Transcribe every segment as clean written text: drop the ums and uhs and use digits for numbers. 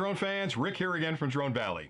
drone fans, Rick here again from Drone Valley.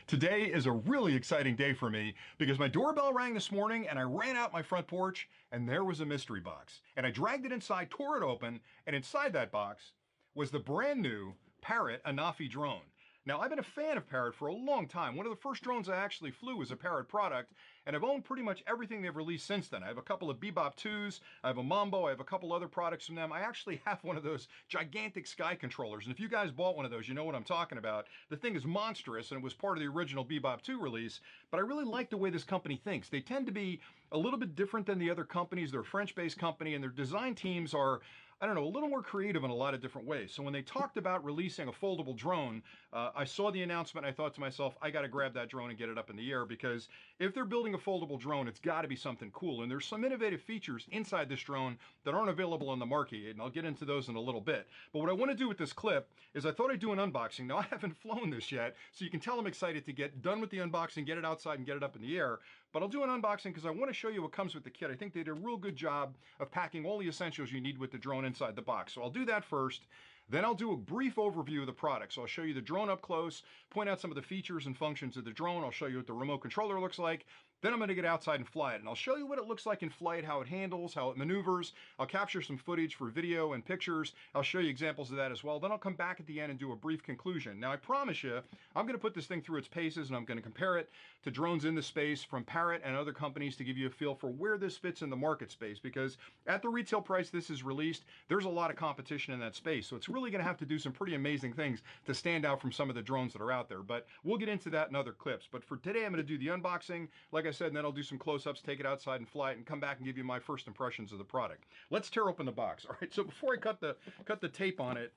Today is a really exciting day for me because my doorbell rang this morning and I ran out my front porch and there was a mystery box. And I dragged it inside, tore it open, and inside that box was the brand new Parrot Anafi drone. Now, I've been a fan of Parrot for a long time. One of the first drones I actually flew was a Parrot product, and I've owned pretty much everything they've released since then. I have a couple of Bebop 2s, I have a Mambo, I have a couple other products from them. I actually have one of those gigantic sky controllers, and if you guys bought one of those, you know what I'm talking about. The thing is monstrous, and it was part of the original Bebop 2 release, but I really like the way this company thinks. They tend to be a little bit different than the other companies. They're a French-based company, and their design teams are, I don't know, a little more creative in a lot of different ways. So when they talked about releasing a foldable drone, I saw the announcement and I thought to myself, I got to grab that drone and get it up in the air, because if they're building a foldable drone, it's got to be something cool. And there's some innovative features inside this drone that aren't available on the market, and I'll get into those in a little bit. But what I want to do with this clip is I thought I'd do an unboxing. Now, I haven't flown this yet, so you can tell I'm excited to get done with the unboxing, get it outside and get it up in the air. But I'll do an unboxing because I want to show you what comes with the kit. I think they did a real good job of packing all the essentials you need with the drone inside the box. So I'll do that first. Then I'll do a brief overview of the product. So I'll show you the drone up close, point out some of the features and functions of the drone. I'll show you what the remote controller looks like. Then I'm going to get outside and fly it. And I'll show you what it looks like in flight, how it handles, how it maneuvers. I'll capture some footage for video and pictures. I'll show you examples of that as well. Then I'll come back at the end and do a brief conclusion. Now, I promise you, I'm going to put this thing through its paces, and I'm going to compare it to drones in the space from Parrot and other companies to give you a feel for where this fits in the market space. Because at the retail price this is released, there's a lot of competition in that space. So it's really going to have to do some pretty amazing things to stand out from some of the drones that are out there. But we'll get into that in other clips. But for today, I'm going to do the unboxing, like I said, and then I'll do some close-ups, take it outside and fly it, and come back and give you my first impressions of the product. Let's tear open the box. All right, so before I cut the tape on it,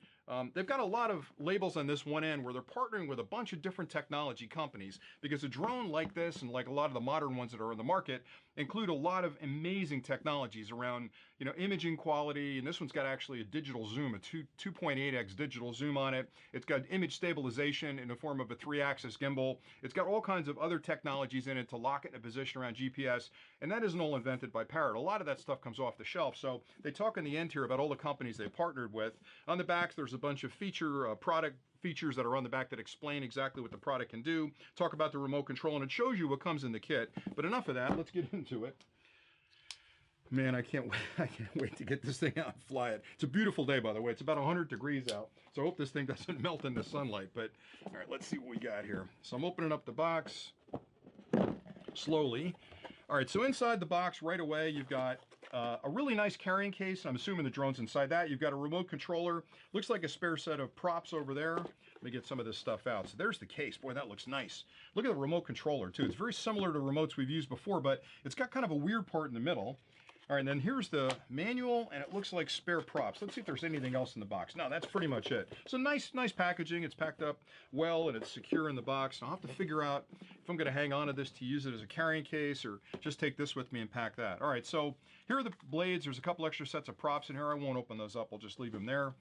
they've got a lot of labels on this one end where they're partnering with a bunch of different technology companies, because a drone like this, and like a lot of the modern ones that are on the market, include a lot of amazing technologies around, you know, imaging quality. And this one's got actually a digital zoom, a 2.8x digital zoom on it. It's got image stabilization in the form of a 3-axis gimbal. It's got all kinds of other technologies in it to lock it in a position around GPS. And that isn't all invented by Parrot. A lot of that stuff comes off the shelf. So they talk in the end here about all the companies they partnered with. On the back, there's a bunch of product features that are on the back that explain exactly what the product can do. Talk about the remote control, and it shows you what comes in the kit. But enough of that, let's get into it. Man, I can't wait to get this thing out and fly it. It's a beautiful day, by the way. It's about 100 degrees out, so I hope this thing doesn't melt in the sunlight. But all right, let's see what we got here. So I'm opening up the box slowly. All right, so inside the box right away, you've got a really nice carrying case. I'm assuming the drone's inside that. You've got a remote controller. Looks like a spare set of props over there. Let me get some of this stuff out. So there's the case. Boy, that looks nice. Look at the remote controller, too. It's very similar to remotes we've used before, but it's got kind of a weird part in the middle. All right, and then here's the manual, and it looks like spare props. Let's see if there's anything else in the box. No, that's pretty much it. So nice packaging. It's packed up well, and it's secure in the box. And I'll have to figure out if I'm going to hang on to this to use it as a carrying case or just take this with me and pack that. All right, so here are the blades. There's a couple extra sets of props in here. I won't open those up. I'll just leave them there.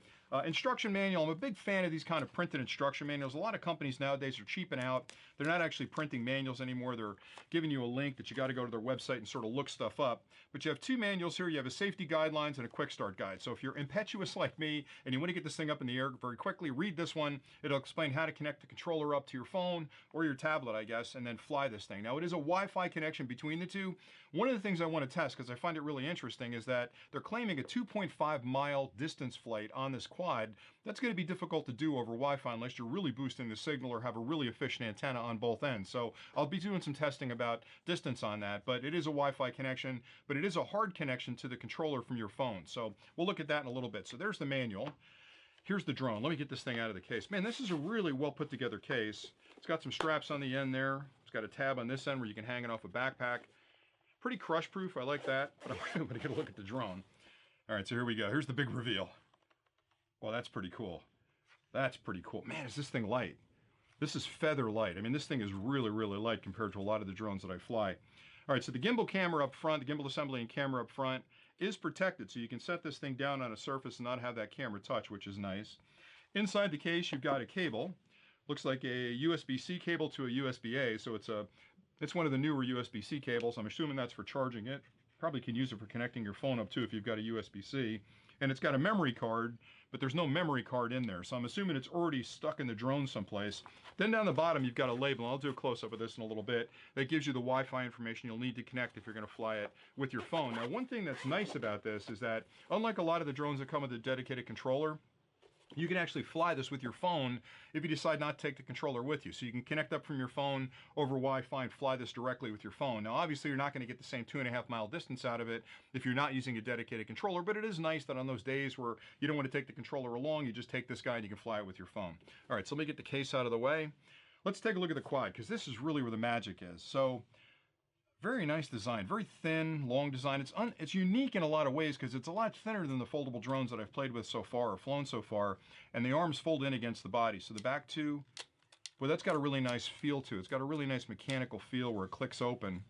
Instruction manual. I'm a big fan of these kind of printed instruction manuals. A lot of companies nowadays are cheaping out. They're not actually printing manuals anymore. They're giving you a link that you got to go to their website and sort of look stuff up. But you have two manuals here. You have a safety guidelines and a quick start guide. So if you're impetuous like me and you want to get this thing up in the air very quickly, read this one. It'll explain how to connect the controller up to your phone or your tablet, I guess, and then fly this thing. Now, it is a Wi-Fi connection between the two. One of the things I want to test, because I find it really interesting, is that they're claiming a 2.5-mile distance flight on this quad. That's going to be difficult to do over Wi-Fi unless you're really boosting the signal or have a really efficient antenna on both ends. So I'll be doing some testing about distance on that, but it is a Wi-Fi connection, but it is a hard connection to the controller from your phone. So we'll look at that in a little bit. So there's the manual. Here's the drone. Let me get this thing out of the case. Man, this is a really well put together case. It's got some straps on the end there. It's got a tab on this end where you can hang it off a backpack. Pretty crush proof. I like that. But I'm going to get a look at the drone. All right, so here we go. Here's the big reveal. Well, that's pretty cool. That's pretty cool. Man, is this thing light? This is feather light. I mean, this thing is really, really light compared to a lot of the drones that I fly. All right, so the gimbal camera up front, the gimbal assembly and camera up front is protected. So you can set this thing down on a surface and not have that camera touch, which is nice. Inside the case, you've got a cable. Looks like a USB-C cable to a USB-A. So it's one of the newer USB-C cables. I'm assuming that's for charging it. Probably can use it for connecting your phone up too if you've got a USB-C. And it's got a memory card but there's no memory card in there. So I'm assuming it's already stuck in the drone someplace. Then down the bottom, you've got a label. I'll do a close-up of this in a little bit. That gives you the Wi-Fi information you'll need to connect if you're going to fly it with your phone. Now, one thing that's nice about this is that, unlike a lot of the drones that come with a dedicated controller, you can actually fly this with your phone if you decide not to take the controller with you. So you can connect up from your phone over Wi-Fi and fly this directly with your phone. Now, obviously, you're not going to get the same 2.5 mile distance out of it if you're not using a dedicated controller, but it is nice that on those days where you don't want to take the controller along, you just take this guy and you can fly it with your phone. All right, so let me get the case out of the way. Let's take a look at the quad, because this is really where the magic is. So, very nice design, very thin, long design. It's unique in a lot of ways because it's a lot thinner than the foldable drones that I've played with so far or flown so far, and the arms fold in against the body. So the back two, well, that's got a really nice feel to it. It's got a really nice mechanical feel where it clicks open.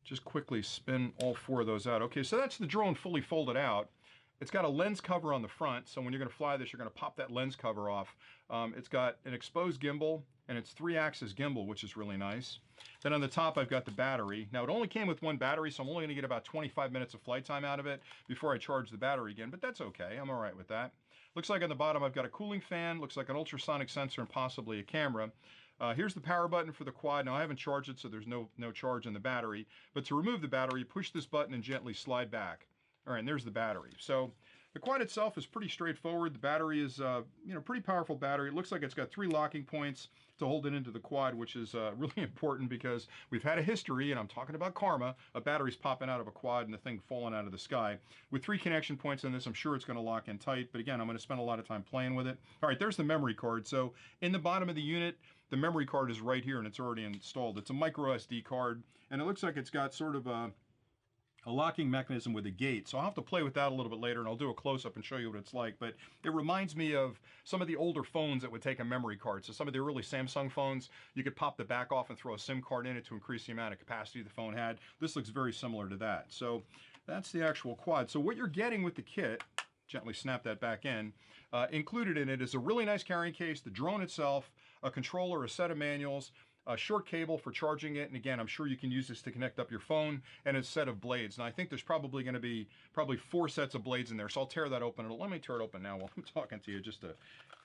Just quickly spin all 4 of those out. Okay, so that's the drone fully folded out. It's got a lens cover on the front, so when you're going to fly this, you're going to pop that lens cover off. It's got an exposed gimbal, and it's 3-axis gimbal, which is really nice. Then on the top, I've got the battery. Now, it only came with 1 battery, so I'm only going to get about 25 minutes of flight time out of it before I charge the battery again, but that's okay. I'm all right with that. Looks like on the bottom, I've got a cooling fan, looks like an ultrasonic sensor, and possibly a camera. Here's the power button for the quad. Now, I haven't charged it, so there's no charge in the battery. But to remove the battery, push this button and gently slide back. All right, and there's the battery. So the quad itself is pretty straightforward. The battery is, pretty powerful battery. It looks like it's got 3 locking points to hold it into the quad, which is really important because we've had a history, and I'm talking about karma, of batteries popping out of a quad and the thing falling out of the sky. With 3 connection points in this, I'm sure it's going to lock in tight, but again, I'm going to spend a lot of time playing with it. All right, there's the memory card. So in the bottom of the unit, the memory card is right here, and it's already installed. It's a micro SD card, and it looks like it's got sort of a locking mechanism with a gate. So I'll have to play with that a little bit later, and I'll do a close-up and show you what it's like. But it reminds me of some of the older phones that would take a memory card. So some of the early Samsung phones, you could pop the back off and throw a SIM card in it to increase the amount of capacity the phone had. This looks very similar to that. So that's the actual quad. So what you're getting with the kit, gently snap that back in, included in it is a really nice carrying case, the drone itself, a controller, a set of manuals, a short cable for charging it, and again, I'm sure you can use this to connect up your phone, and a set of blades. Now, I think there's probably going to be 4 sets of blades in there, so I'll tear that open. Let me tear it open now while I'm talking to you just to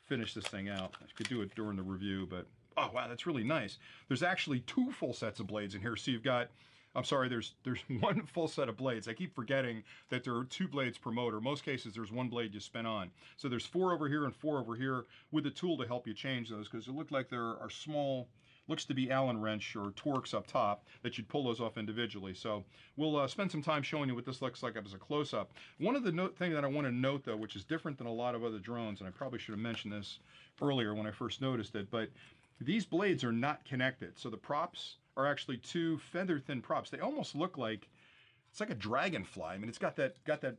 finish this thing out. I could do it during the review, but oh wow, that's really nice. There's actually 2 full sets of blades in here, so you've got, I'm sorry, there's 1 full set of blades. I keep forgetting that there are 2 blades per motor. Most cases, there's 1 blade you spin on. So there's 4 over here and 4 over here with a tool to help you change those, because it looked like there are small, looks to be Allen wrench or Torx up top that you'd pull those off individually. So we'll spend some time showing you what this looks like as a close-up. One of the thing that I want to note, though, which is different than a lot of other drones, and I probably should have mentioned this earlier when I first noticed it, but these blades are not connected. So the props are actually 2 feather-thin props. They almost look like, it's like a dragonfly. I mean, it's got that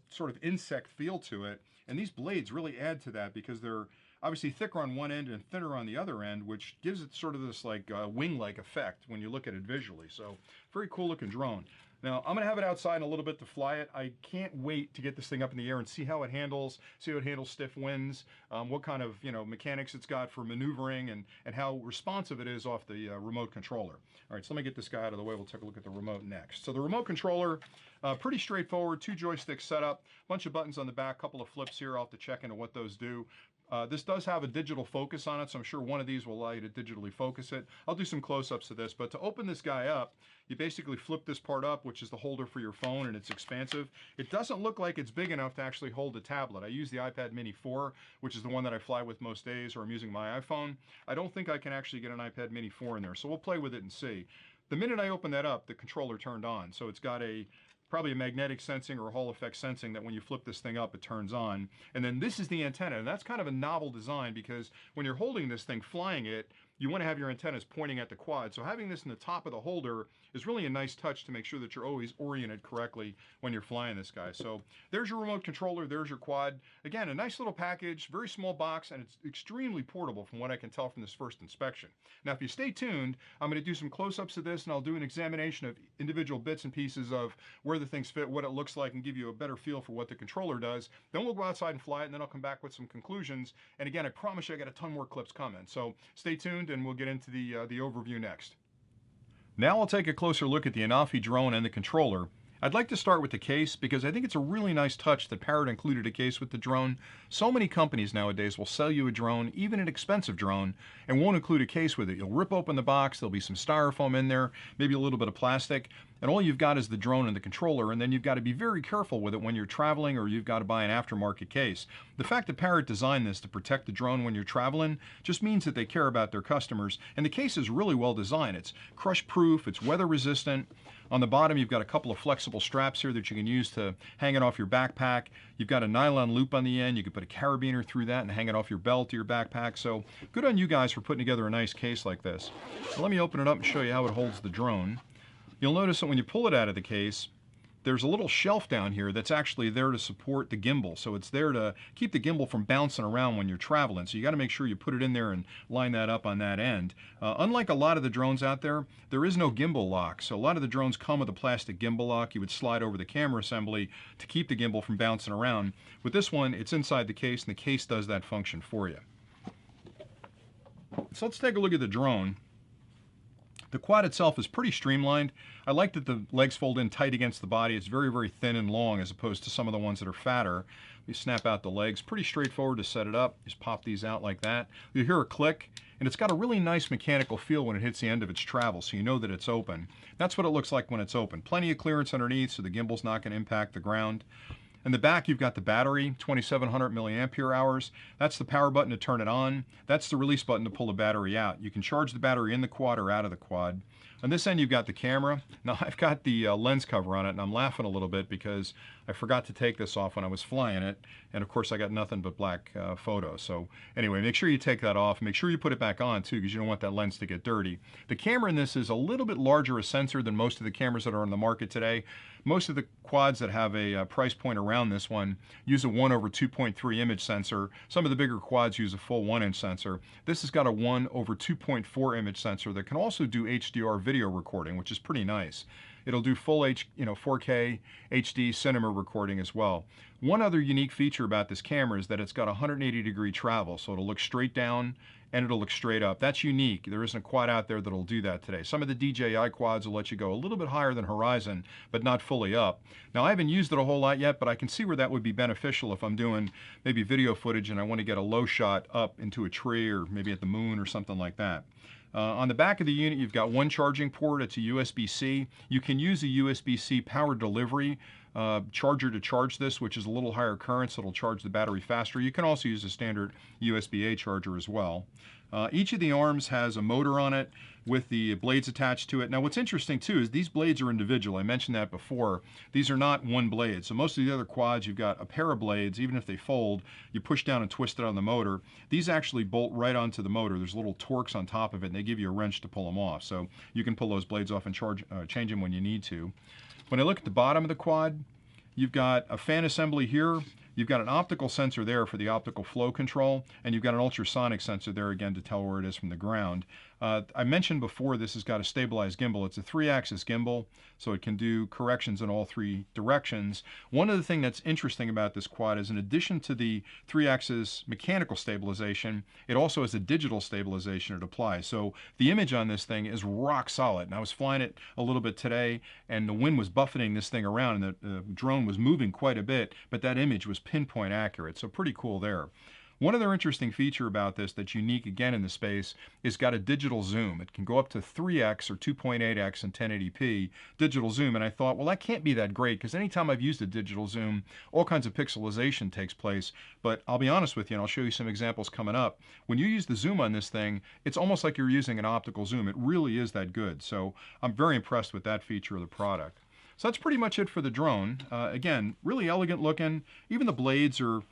sort of insect feel to it, and these blades really add to that because they're obviously thicker on one end and thinner on the other end, which gives it sort of this like wing-like effect when you look at it visually. So very cool looking drone. Now, I'm gonna have it outside in a little bit to fly it. I can't wait to get this thing up in the air and see how it handles stiff winds, what kind of mechanics it's got for maneuvering, and how responsive it is off the remote controller. All right, so let me get this guy out of the way. We'll take a look at the remote next. So the remote controller, pretty straightforward, 2 joysticks set up, bunch of buttons on the back, couple of flips here. I'll have to check into what those do. This does have a digital focus on it, so I'm sure one of these will allow you to digitally focus it. I'll do some close-ups of this, but to open this guy up, you basically flip this part up, which is the holder for your phone, and it's expansive. It doesn't look like it's big enough to actually hold a tablet. I use the iPad Mini 4, which is the one that I fly with most days, or I'm using my iPhone. I don't think I can actually get an iPad Mini 4 in there, so we'll play with it and see. The minute I open that up, the controller turned on, so it's got probably a magnetic sensing or a Hall effect sensing that when you flip this thing up, it turns on. And then this is the antenna, and that's kind of a novel design because when you're holding this thing, flying it, you want to have your antennas pointing at the quad. So having this in the top of the holder is really a nice touch to make sure that you're always oriented correctly when you're flying this guy. So there's your remote controller, there's your quad. Again, a nice little package, very small box, and it's extremely portable from what I can tell from this first inspection. Now, if you stay tuned, I'm going to do some close-ups of this, and I'll do an examination of individual bits and pieces of where the things fit, what it looks like, and give you a better feel for what the controller does. Then we'll go outside and fly it, and then I'll come back with some conclusions. And again, I promise you I got a ton more clips coming. So stay tuned, and we'll get into the overview next. Now I'll take a closer look at the Anafi drone and the controller. I'd like to start with the case because I think it's a really nice touch that Parrot included a case with the drone. So many companies nowadays will sell you a drone, even an expensive drone, and won't include a case with it. You'll rip open the box, there'll be some styrofoam in there, maybe a little bit of plastic, and all you've got is the drone and the controller, and then you've got to be very careful with it when you're traveling or you've got to buy an aftermarket case. The fact that Parrot designed this to protect the drone when you're traveling just means that they care about their customers, and the case is really well designed. It's crush proof, it's weather resistant. On the bottom, you've got a couple of flexible straps here that you can use to hang it off your backpack. You've got a nylon loop on the end. You can put a carabiner through that and hang it off your belt or your backpack. So good on you guys for putting together a nice case like this. Now, let me open it up and show you how it holds the drone. You'll notice that when you pull it out of the case, there's a little shelf down here that's actually there to support the gimbal. So it's there to keep the gimbal from bouncing around when you're traveling. So you got to make sure you put it in there and line that up on that end. Unlike a lot of the drones out there, there is no gimbal lock. So a lot of the drones come with a plastic gimbal lock. You would slide over the camera assembly to keep the gimbal from bouncing around. With this one, it's inside the case, and the case does that function for you. So let's take a look at the drone. The quad itself is pretty streamlined. I like that the legs fold in tight against the body. It's very, very thin and long as opposed to some of the ones that are fatter. You snap out the legs. Pretty straightforward to set it up. Just pop these out like that. You hear a click, and it's got a really nice mechanical feel when it hits the end of its travel, so you know that it's open. That's what it looks like when it's open. Plenty of clearance underneath, so the gimbal's not going to impact the ground. In the back, you've got the battery, 2,700 milliampere hours. That's the power button to turn it on. That's the release button to pull the battery out. You can charge the battery in the quad or out of the quad. On this end, you've got the camera. Now, I've got the lens cover on it, and I'm laughing a little bit because I forgot to take this off when I was flying it. And of course, I got nothing but black photos. So anyway, make sure you take that off. Make sure you put it back on too, because you don't want that lens to get dirty. The camera in this is a little bit larger a sensor than most of the cameras that are on the market today. Most of the quads that have a price point around this one use a 1/2.3 image sensor. Some of the bigger quads use a full 1-inch sensor. This has got a 1/2.4 image sensor that can also do HDR video recording, which is pretty nice. It'll do full 4K HD cinema recording as well. One other unique feature about this camera is that it's got 180-degree travel, so it'll look straight down and it'll look straight up. That's unique. There isn't a quad out there that'll do that today. Some of the DJI quads will let you go a little bit higher than horizon, but not fully up. Now, I haven't used it a whole lot yet, but I can see where that would be beneficial if I'm doing maybe video footage and I want to get a low shot up into a tree or maybe at the moon or something like that. On the back of the unit, you've got one charging port. It's a USB-C. You can use a USB-C power delivery charger to charge this, which is a little higher current, so it'll charge the battery faster. You can also use a standard USB-A charger as well. Each of the arms has a motor on it with the blades attached to it. Now, what's interesting too is these blades are individual. I mentioned that before. These are not one blade. So most of the other quads, you've got a pair of blades. Even if they fold, you push down and twist it on the motor. These actually bolt right onto the motor. There's little torques on top of it, and they give you a wrench to pull them off. So you can pull those blades off and change them when you need to. When I look at the bottom of the quad, you've got a fan assembly here. You've got an optical sensor there for the optical flow control, and you've got an ultrasonic sensor there again to tell where it is from the ground. I mentioned before this has got a stabilized gimbal. It's a 3-axis gimbal, so it can do corrections in all 3 directions. One of the things that's interesting about this quad is in addition to the 3-axis mechanical stabilization, it also has a digital stabilization it applies. So the image on this thing is rock solid. And I was flying it a little bit today, and the wind was buffeting this thing around, and the drone was moving quite a bit, but that image was pinpoint accurate, so pretty cool there. One other interesting feature about this that's unique again in the space is got a digital zoom. It can go up to 3x or 2.8x in 1080p digital zoom, and I thought, well, that can't be that great because anytime I've used a digital zoom, all kinds of pixelization takes place. But I'll be honest with you, and I'll show you some examples coming up. When you use the zoom on this thing, it's almost like you're using an optical zoom. It really is that good. So I'm very impressed with that feature of the product. So that's pretty much it for the drone. Again, really elegant looking. Even the blades are,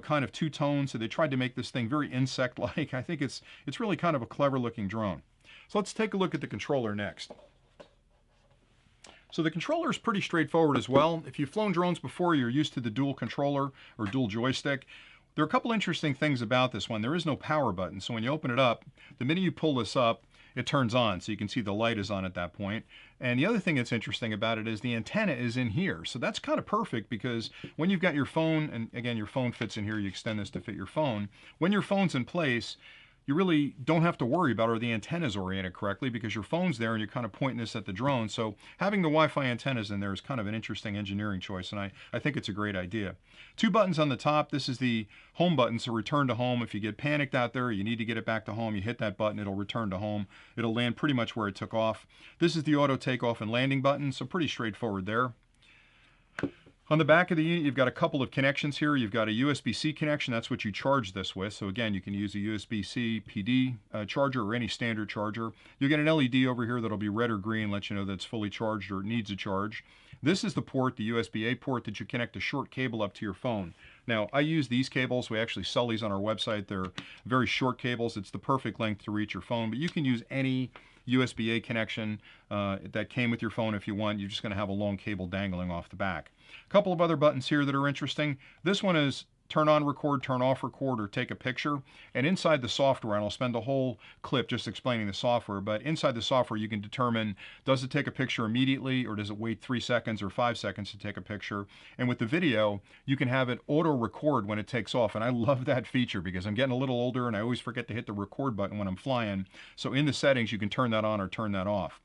kind of two-tone, so they tried to make this thing very insect-like. I think it's really kind of a clever-looking drone. So let's take a look at the controller next. So the controller is pretty straightforward as well. If you've flown drones before, you're used to the dual controller or dual joystick. There are a couple interesting things about this one. There is no power button, so when you open it up, the minute you pull this up, it turns on, so you can see the light is on at that point. And the other thing that's interesting about it is the antenna is in here. So that's kind of perfect because when you've got your phone, and again, your phone fits in here, you extend this to fit your phone. When your phone's in place, you really don't have to worry about are the antennas oriented correctly because your phone's there and you're kind of pointing this at the drone. So having the Wi-Fi antennas in there is kind of an interesting engineering choice, and I think it's a great idea. 2 buttons on the top. This is the home button, so return to home. If you get panicked out there, you need to get it back to home, you hit that button, it'll return to home. It'll land pretty much where it took off. This is the auto takeoff and landing button, so pretty straightforward there. On the back of the unit, you've got a couple of connections here. You've got a USB-C connection. That's what you charge this with. So again, you can use a USB-C PD charger or any standard charger. You'll get an LED over here that'll be red or green, let you know that it's fully charged or it needs a charge. This is the port, the USB-A port, that you connect a short cable up to your phone. Now, I use these cables. We actually sell these on our website. They're very short cables. It's the perfect length to reach your phone, but you can use any USB-A connection that came with your phone if you want. You're just going to have a long cable dangling off the back. A couple of other buttons here that are interesting. This one is turn on record, turn off record, or take a picture. And inside the software, and I'll spend a whole clip just explaining the software, but inside the software you can determine, does it take a picture immediately or does it wait 3 seconds or 5 seconds to take a picture? And with the video, you can have it auto record when it takes off. And I love that feature because I'm getting a little older and I always forget to hit the record button when I'm flying. So in the settings, you can turn that on or turn that off.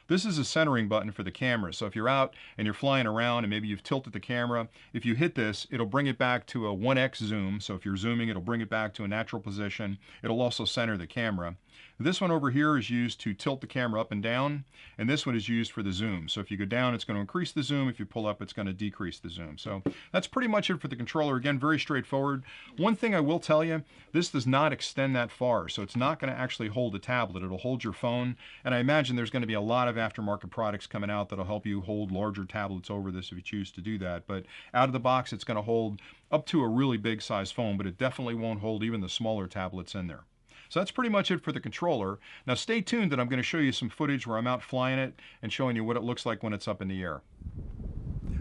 This is a centering button for the camera. So if you're out and you're flying around and maybe you've tilted the camera, if you hit this, it'll bring it back to a 1x zoom. So if you're zooming, it'll bring it back to a natural position. It'll also center the camera. This one over here is used to tilt the camera up and down, and this one is used for the zoom. So if you go down, it's going to increase the zoom. If you pull up, it's going to decrease the zoom. So that's pretty much it for the controller. Again, very straightforward. One thing I will tell you, this does not extend that far, so it's not going to actually hold a tablet. It'll hold your phone, and I imagine there's going to be a lot of aftermarket products coming out that'll help you hold larger tablets over this if you choose to do that. But out of the box, it's going to hold up to a really big size phone, but it definitely won't hold even the smaller tablets in there. So that's pretty much it for the controller. Now stay tuned, and I'm going to show you some footage where I'm out flying it and showing you what it looks like when it's up in the air.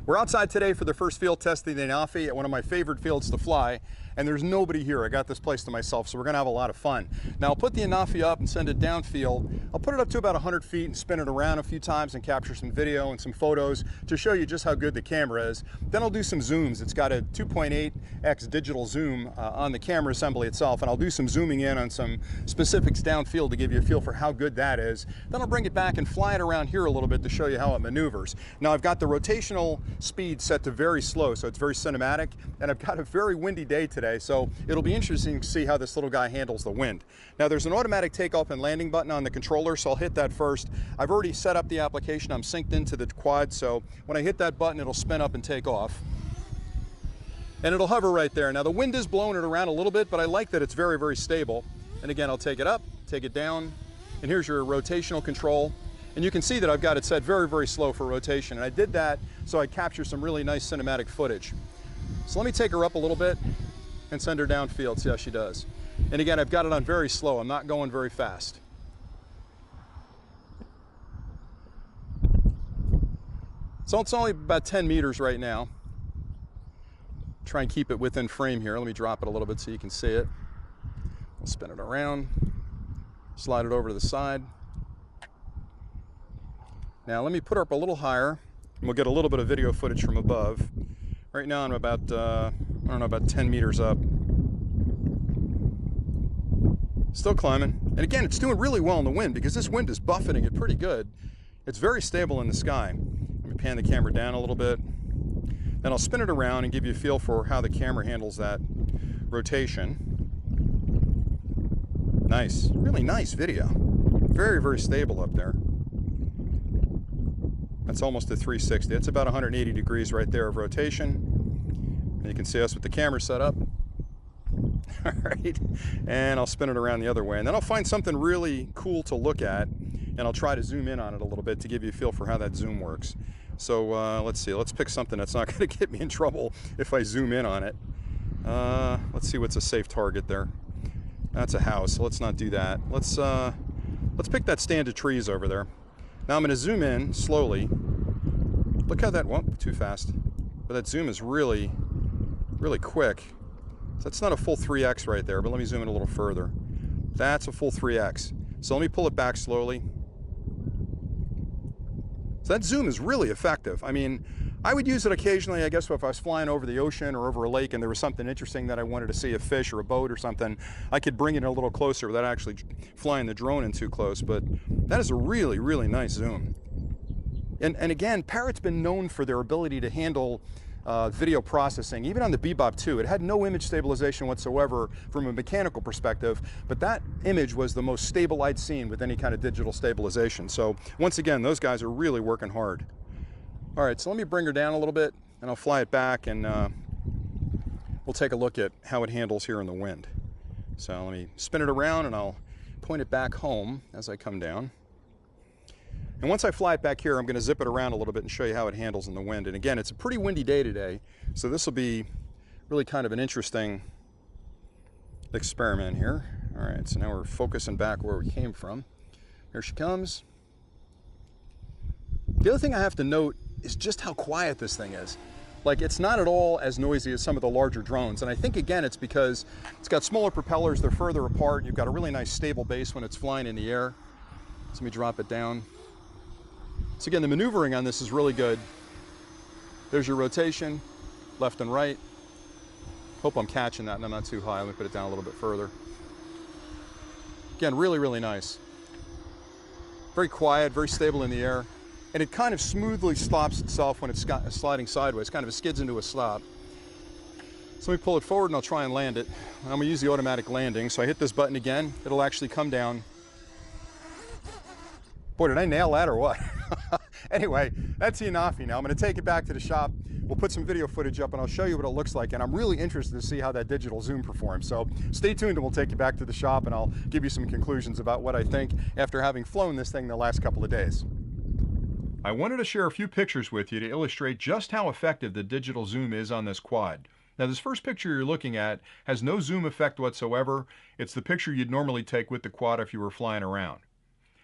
We're outside today for the first field test of the Anafi at one of my favorite fields to fly, and there's nobody here. I got this place to myself, so we're gonna have a lot of fun. Now I'll put the Anafi up and send it downfield. I'll put it up to about 100 feet and spin it around a few times and capture some video and some photos to show you just how good the camera is. Then I'll do some zooms. It's got a 2.8x digital zoom on the camera assembly itself, and I'll do some zooming in on some specifics downfield to give you a feel for how good that is. Then I'll bring it back and fly it around here a little bit to show you how it maneuvers. Now I've got the rotational speed set to very slow, so it's very cinematic, and I've got a very windy day today, so it'll be interesting to see how this little guy handles the wind. Now there's an automatic takeoff and landing button on the controller, so I'll hit that first. I've already set up the application. I'm synced into the quad, so when I hit that button, it'll spin up and take off. And it'll hover right there. Now the wind is blowing it around a little bit, but I like that it's very, very stable. And again, I'll take it up, take it down, and here's your rotational control. And you can see that I've got it set very, very slow for rotation. And I did that so I capture some really nice cinematic footage. So let me take her up a little bit and send her downfield, see how she does. And again, I've got it on very slow. I'm not going very fast. So it's only about 10 meters right now. Try and keep it within frame here. Let me drop it a little bit so you can see it. We'll spin it around, slide it over to the side. Now let me put her up a little higher, and we'll get a little bit of video footage from above. Right now I'm about, I don't know, about 10 meters up. Still climbing. And again, it's doing really well in the wind because this wind is buffeting it pretty good. It's very stable in the sky. Let me pan the camera down a little bit. Then I'll spin it around and give you a feel for how the camera handles that rotation. Nice, really nice video. Very, very stable up there. That's almost a 360. It's about 180 degrees right there of rotation. And you can see us with the camera set up. All right, and I'll spin it around the other way. And then I'll find something really cool to look at, and I'll try to zoom in on it a little bit to give you a feel for how that zoom works. So let's see, let's pick something that's not gonna get me in trouble if I zoom in on it. Let's see what's a safe target there. That's a house, so let's not do that. Let's pick that stand of trees over there. Now I'm gonna zoom in slowly. Look how that, whoop, too fast. But that zoom is really, really quick. So that's not a full 3x right there, but let me zoom in a little further. That's a full 3x. So let me pull it back slowly. So that zoom is really effective. I mean, I would use it occasionally, I guess, if I was flying over the ocean or over a lake and there was something interesting that I wanted to see, a fish or a boat or something. I could bring it a little closer without actually flying the drone in too close, but that is a really, really nice zoom. And again, Parrot's been known for their ability to handle video processing. Even on the Bebop 2, it had no image stabilization whatsoever from a mechanical perspective, but that image was the most stable I'd seen with any kind of digital stabilization. So once again, those guys are really working hard. All right, so let me bring her down a little bit and I'll fly it back, and we'll take a look at how it handles here in the wind. So let me spin it around and I'll point it back home as I come down. And once I fly it back here, I'm going to zip it around a little bit and show you how it handles in the wind. And again, it's a pretty windy day today, so this will be really kind of an interesting experiment here. All right, so now we're focusing back where we came from. Here she comes. The other thing I have to note is just how quiet this thing is. Like, it's not at all as noisy as some of the larger drones. And I think, again, it's because it's got smaller propellers, they're further apart, you've got a really nice stable base when it's flying in the air. So let me drop it down. So again, the maneuvering on this is really good. There's your rotation, left and right. Hope I'm catching that and I'm not too high. Let me put it down a little bit further. Again, really, really nice. Very quiet, very stable in the air. And it kind of smoothly stops itself when it's sliding sideways, kind of skids into a stop. So let me pull it forward and I'll try and land it. I'm gonna use the automatic landing. So I hit this button again, it'll actually come down. Boy, did I nail that or what? Anyway, that's the Anafi now. I'm gonna take it back to the shop. We'll put some video footage up and I'll show you what it looks like. And I'm really interested to see how that digital zoom performs. So stay tuned and we'll take you back to the shop and I'll give you some conclusions about what I think after having flown this thing the last couple of days. I wanted to share a few pictures with you to illustrate just how effective the digital zoom is on this quad. Now, this first picture you're looking at has no zoom effect whatsoever. It's the picture you'd normally take with the quad if you were flying around.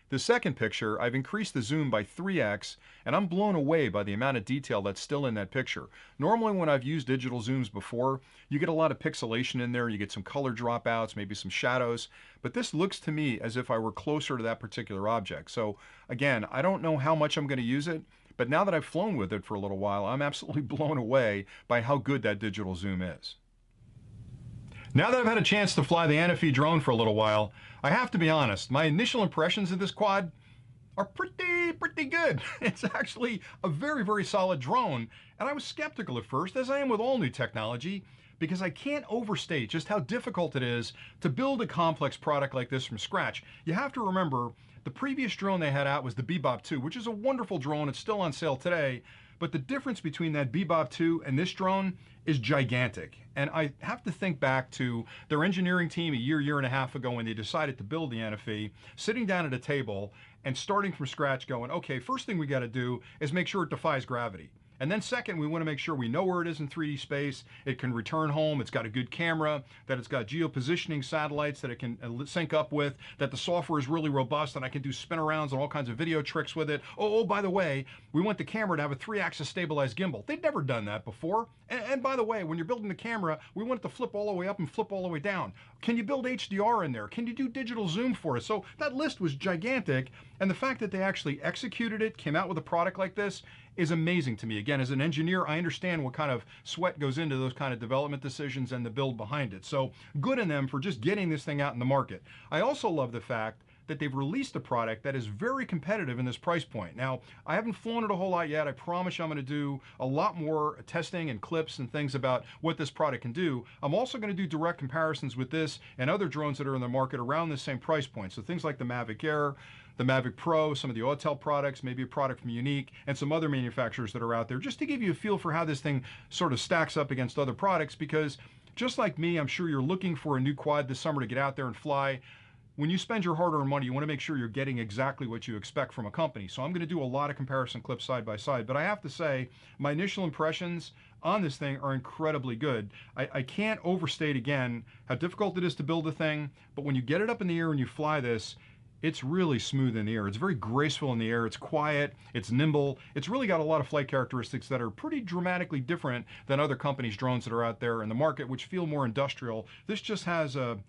The second picture, I've increased the zoom by 3x, and I'm blown away by the amount of detail that's still in that picture. Normally when I've used digital zooms before, you get a lot of pixelation in there, you get some color dropouts, maybe some shadows, but this looks to me as if I were closer to that particular object. So again, I don't know how much I'm going to use it, but now that I've flown with it for a little while, I'm absolutely blown away by how good that digital zoom is. Now that I've had a chance to fly the Anafi drone for a little while, I have to be honest, my initial impressions of this quad are pretty good. It's actually a very, very solid drone, and I was skeptical at first, as I am with all new technology, because I can't overstate just how difficult it is to build a complex product like this from scratch. You have to remember, the previous drone they had out was the Bebop 2, which is a wonderful drone. It's still on sale today, but the difference between that Bebop 2 and this drone is gigantic. And I have to think back to their engineering team a year and a half ago when they decided to build the Anafi, sitting down at a table and starting from scratch going, okay, first thing we got to do is make sure it defies gravity. And then second, we want to make sure we know where it is in 3D space, it can return home, it's got a good camera, that it's got geopositioning satellites that it can sync up with, that the software is really robust and I can do spin arounds and all kinds of video tricks with it. Oh, by the way, we want the camera to have a 3-axis stabilized gimbal. They'd never done that before. And by the way, when you're building the camera, we want it to flip all the way up and flip all the way down. Can you build HDR in there? Can you do digital zoom for us? So that list was gigantic, and the fact that they actually executed it, came out with a product like this, is amazing to me. Again, as an engineer, I understand what kind of sweat goes into those kind of development decisions and the build behind it. So good on them for just getting this thing out in the market. I also love the fact that they've released a product that is very competitive in this price point. Now, I haven't flown it a whole lot yet. I promise you I'm going to do a lot more testing and clips and things about what this product can do. I'm also going to do direct comparisons with this and other drones that are in the market around the same price point. So things like the Mavic Air, the Mavic Pro, some of the Autel products, maybe a product from Unique, and some other manufacturers that are out there, just to give you a feel for how this thing sort of stacks up against other products, because just like me, I'm sure you're looking for a new quad this summer to get out there and fly. When you spend your hard-earned money, you want to make sure you're getting exactly what you expect from a company. So I'm going to do a lot of comparison clips side by side, but I have to say, my initial impressions on this thing are incredibly good. I can't overstate again how difficult it is to build a thing, but when you get it up in the air and you fly this, it's really smooth in the air. It's very graceful in the air. It's quiet. It's nimble. It's really got a lot of flight characteristics that are pretty dramatically different than other companies' drones that are out there in the market, which feel more industrial. This just has a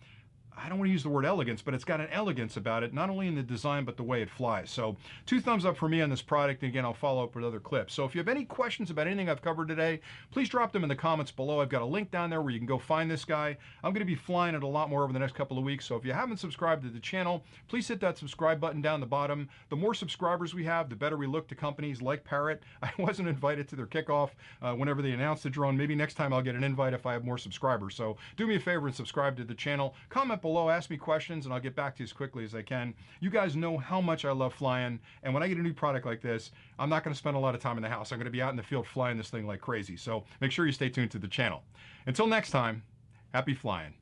I don't want to use the word elegance, but it's got an elegance about it, not only in the design, but the way it flies. So 2 thumbs up for me on this product. And again, I'll follow up with other clips. So if you have any questions about anything I've covered today, please drop them in the comments below. I've got a link down there where you can go find this guy. I'm going to be flying it a lot more over the next couple of weeks. So if you haven't subscribed to the channel, please hit that subscribe button down the bottom. The more subscribers we have, the better we look to companies like Parrot. I wasn't invited to their kickoff whenever they announced the drone. Maybe next time I'll get an invite if I have more subscribers. So do me a favor and subscribe to the channel. Comment below, ask me questions, and I'll get back to you as quickly as I can. You guys know how much I love flying, and when I get a new product like this, I'm not going to spend a lot of time in the house. I'm going to be out in the field flying this thing like crazy. So make sure you stay tuned to the channel. Until next time, happy flying.